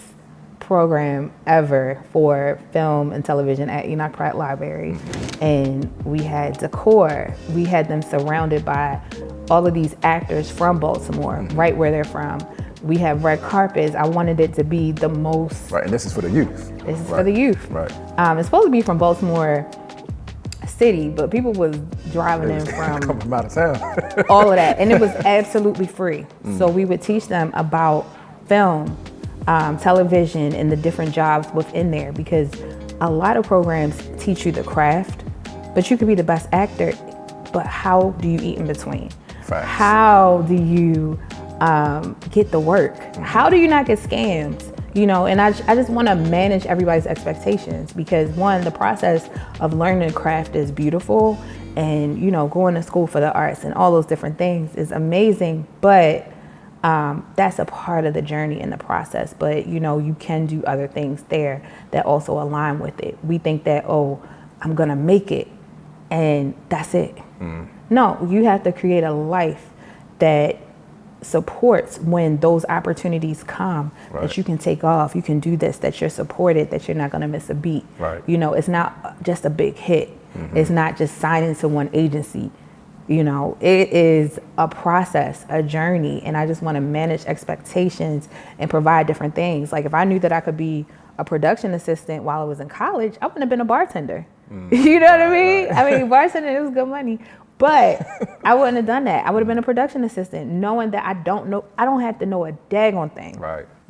program ever for film and television at Enoch Pratt Library. And we had decor. We had them surrounded by all of these actors from Baltimore, right where they're from. We have red carpets. I wanted it to be the most. Right, and this is for the youth. This is for the youth. Right. It's supposed to be from Baltimore City, but people was driving in from out of town. all of that, and it was absolutely free. So we would teach them about film, television, and the different jobs within there, because a lot of programs teach you the craft, but you could be the best actor, but how do you eat in between? Facts. How do you get the work? How do you not get scammed? You know, and I just want to manage everybody's expectations, because one, the process of learning the craft is beautiful, and, you know, going to school for the arts and all those different things is amazing, but that's a part of the journey and the process. But, you know, you can do other things there that also align with it. We think that, oh, I'm going to make it and that's it. No, you have to create a life that supports when those opportunities come, that you can take off, you can do this, that you're supported, that you're not going to miss a beat. You know, it's not just a big hit. It's not just signing to one agency. You know, it is a process, a journey, and I just want to manage expectations and provide different things. Like, if I knew that I could be a production assistant while I was in college, I wouldn't have been a bartender. You know what I mean? I mean, bartending, it was good money. But I wouldn't have done that. I would have been a production assistant, knowing that I don't have to know a daggone thing.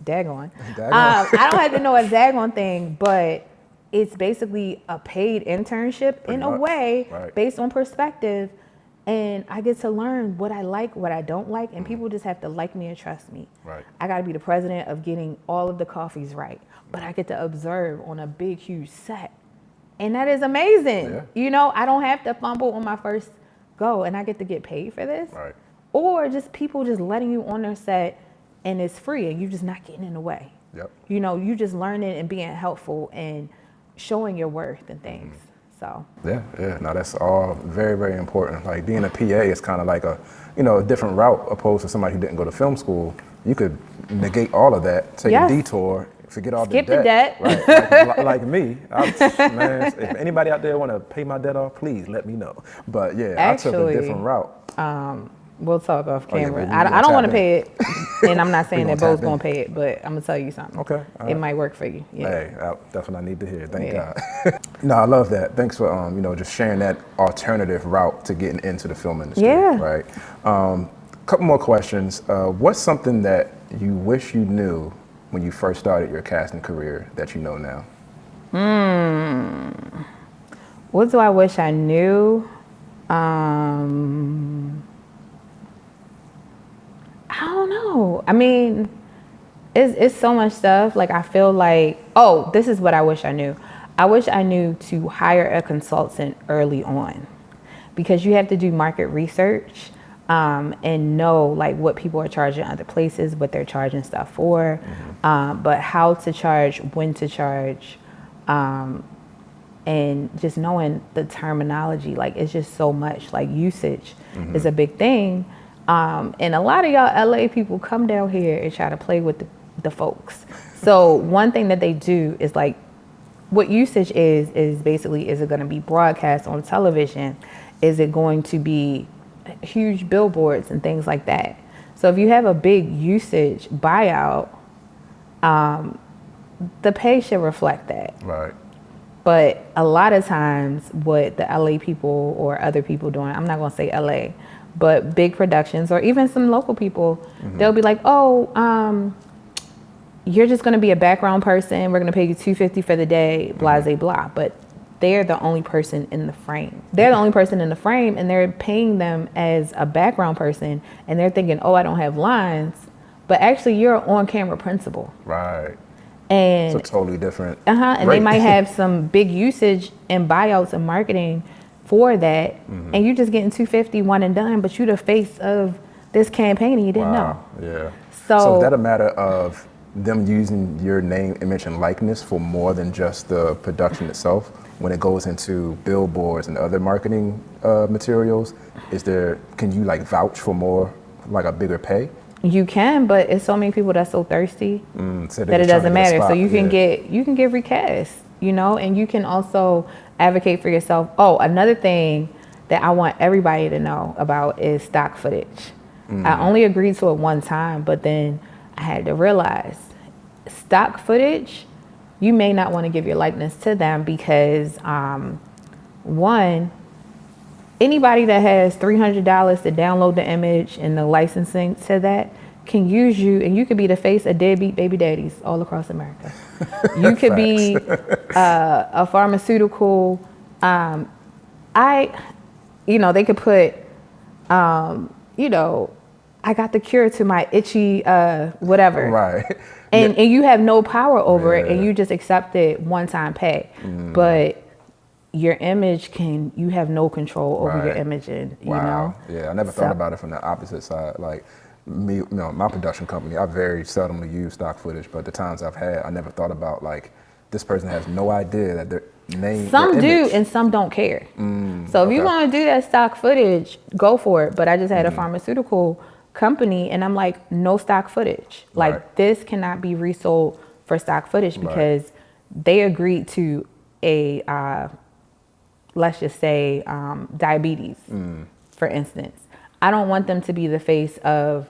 Daggone. I don't have to know a daggone thing, but it's basically a paid internship in a way, based on perspective. And I get to learn what I like, what I don't like, and people just have to like me and trust me. I got to be the president of getting all of the coffees right, but I get to observe on a big, huge set. And that is amazing. You know, I don't have to fumble on my first go, and I get to get paid for this. Or just people just letting you on their set, and it's free, and you're just not getting in the way. You know, you just learning and being helpful and showing your worth and things. So no, that's all very, very important. Like, being a PA is kind of like a, you know, a different route opposed to somebody who didn't go to film school. You could negate all of that, take a detour, forget all skip the debt. Right? Like me, man, if anybody out there want to pay my debt off, please let me know. But yeah, actually, I took a different route. We'll talk off camera. I don't want to pay it, and I'm not saying that Bo's going to pay it, but I'm going to tell you something. Okay. It might work for you. Hey, that's what I need to hear. Thank God. No, I love that. Thanks for, you know, just sharing that alternative route to getting into the film industry. Right. Couple more questions. What's something that you wish you knew when you first started your casting career that you know now? What do I wish I knew? I don't know. I mean, it's so much stuff. Like, I feel like, oh, this is what I wish I knew. I wish I knew to hire a consultant early on, because you have to do market research and know, like, what people are charging other places, what they're charging stuff for, but how to charge, when to charge, and just knowing the terminology. Like, it's just so much. Like, usage is a big thing. And a lot of y'all LA people come down here and try to play with the folks. So one thing that they do is, like, what usage is basically, is it going to be broadcast on television? Is it going to be huge billboards and things like that? So if you have a big usage buyout, the pay should reflect that. But a lot of times what the LA people or other people doing, I'm not going to say LA, but big productions or even some local people, they'll be like, oh, you're just going to be a background person. We're going to pay you $250 for the day, blah, blah, blah. But they're the only person in the frame. They're the only person in the frame, and they're paying them as a background person, and they're thinking, oh, I don't have lines. But actually, you're an on-camera principal. And it's a totally different and they might have some big usage and buyouts and marketing for that, and you're just getting $250 one and done, but you're the face of this campaign and you didn't know. So is that a matter of them using your name, image, and likeness for more than just the production itself? When it goes into billboards and other marketing materials, can you, like, vouch for more, like a bigger pay? You can, but it's so many people that's so thirsty that it doesn't matter. So you can get recast, you know, and you can also advocate for yourself. Oh, another thing that I want everybody to know about is stock footage. I only agreed to it one time, but then I had to realize stock footage, you may not want to give your likeness to them because one, anybody that has $300 to download the image and the licensing to that can use you, and you could be the face of deadbeat baby daddies all across America. You could be a pharmaceutical. They could put, I got the cure to my itchy whatever. Right. And you have no power over it, and you just accept it one-time pay. But your image you have no control over your image, and you know. Yeah, I never thought about it from the opposite side. Like me, my production company, I very seldomly use stock footage, but the times I've had, I never thought about like this person has no idea that their name. Some do, and some don't care. So if you want to do that stock footage, go for it. But I just had a pharmaceutical company, and I'm like, no stock footage. Like this cannot be resold for stock footage because they agreed to a let's just say diabetes, for instance. I don't want them to be the face of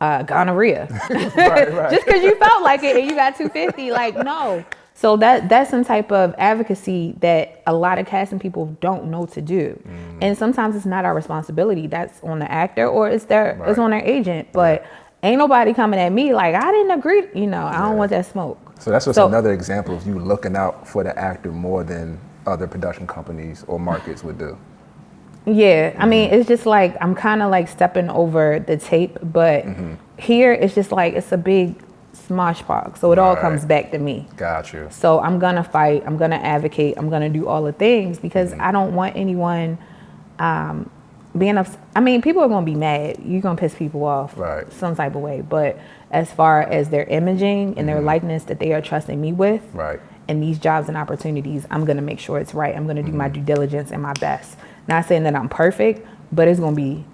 gonorrhea. Just because you felt like it and you got 250, like no. So that's some type of advocacy that a lot of casting people don't know to do. And sometimes it's not our responsibility. That's on the actor or it's on their agent. But ain't nobody coming at me like, I didn't agree. I don't want that smoke. So that's just another example of you looking out for the actor more than other production companies or markets would do. Yeah, I mean, it's just like, I'm kind of like stepping over the tape, but here it's just like, it's a big smoshpox. So it all comes back to me. Got you. So I'm going to fight. I'm going to advocate. I'm going to do all the things because I don't want anyone being upset. I mean, people are going to be mad. You're going to piss people off some type of way. But as far as their imaging and their likeness that they are trusting me with and these jobs and opportunities, I'm going to make sure it's right. I'm going to do my due diligence and my best. Not saying that I'm perfect, but it's going to be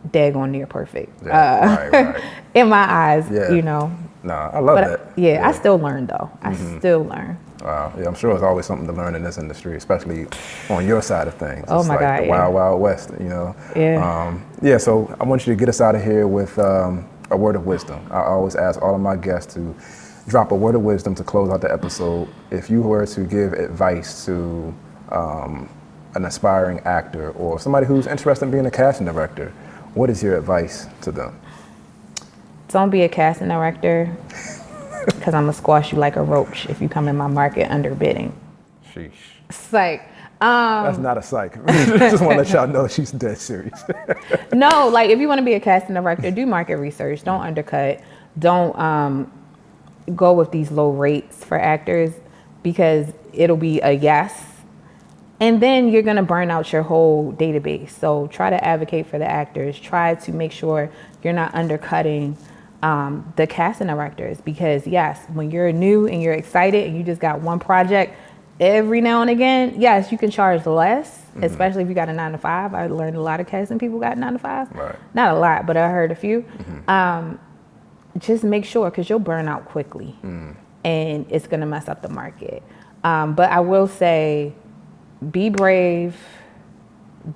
daggone near perfect in my eyes, No, I love that. Yeah, I still learn though. I still learn. Wow. Yeah, I'm sure there's always something to learn in this industry, especially on your side of things. Oh, it's my like God. The wild, wild west, Yeah. So I want you to get us out of here with a word of wisdom. I always ask all of my guests to drop a word of wisdom to close out the episode. If you were to give advice to an aspiring actor or somebody who's interested in being a casting director, what is your advice to them? Don't be a casting director because I'm going to squash you like a roach if you come in my market underbidding. Sheesh. Psych. That's not a psych. Just want to let y'all know she's dead serious. No, like if you want to be a casting director, do market research. Don't undercut. Don't go with these low rates for actors because it'll be a yes. And then you're going to burn out your whole database. So try to advocate for the actors. Try to make sure you're not undercutting the casting directors because yes, when you're new and you're excited and you just got one project every now and again, yes, you can charge less, especially if you got a 9-to-5. I learned a lot of casting people got 9-to-5. Not a lot, but I heard a few. Just make sure because you'll burn out quickly and it's going to mess up the market. But I will say, be brave,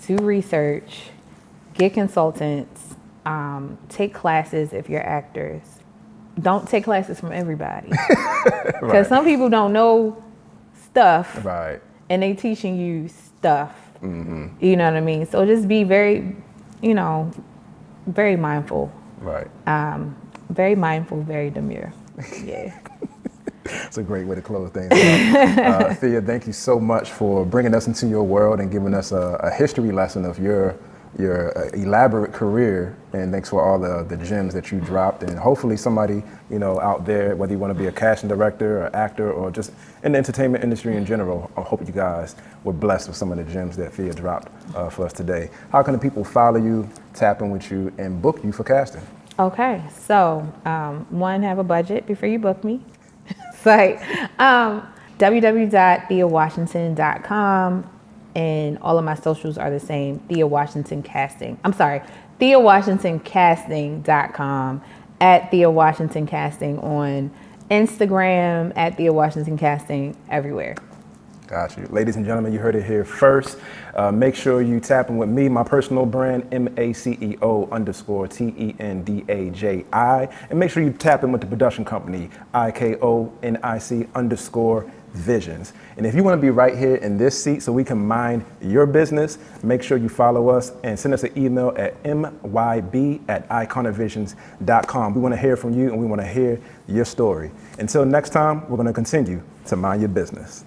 do research, get consultants, take classes if you're actors. Don't take classes from everybody. Because some people don't know stuff and they teaching you stuff. You know what I mean? So just be very, very mindful. Very mindful, very demure. Yeah. It's a great way to close things out. Thea, thank you so much for bringing us into your world and giving us a history lesson of your elaborate career. And thanks for all the gems that you dropped. And hopefully somebody, out there, whether you want to be a casting director or actor or just in the entertainment industry in general, I hope you guys were blessed with some of the gems that Thea dropped for us today. How can the people follow you, tap in with you, and book you for casting? Okay, so one, have a budget before you book me. Like www.theawashington.com, and all of my socials are the same. Thea Washington Casting. I'm sorry, TheaWashingtonCasting.com, at Thea Washington Casting on Instagram, at Thea Washington Casting everywhere. Got you. Ladies and gentlemen, you heard it here first. Make sure you tap in with me, my personal brand, MACEO_TENDAJI. And make sure you tap in with the production company, IKONIC_visions. And if you want to be right here in this seat so we can mind your business, make sure you follow us and send us an email at myb@iconavisions.com. We want to hear from you and we want to hear your story. Until next time, we're going to continue to mind your business.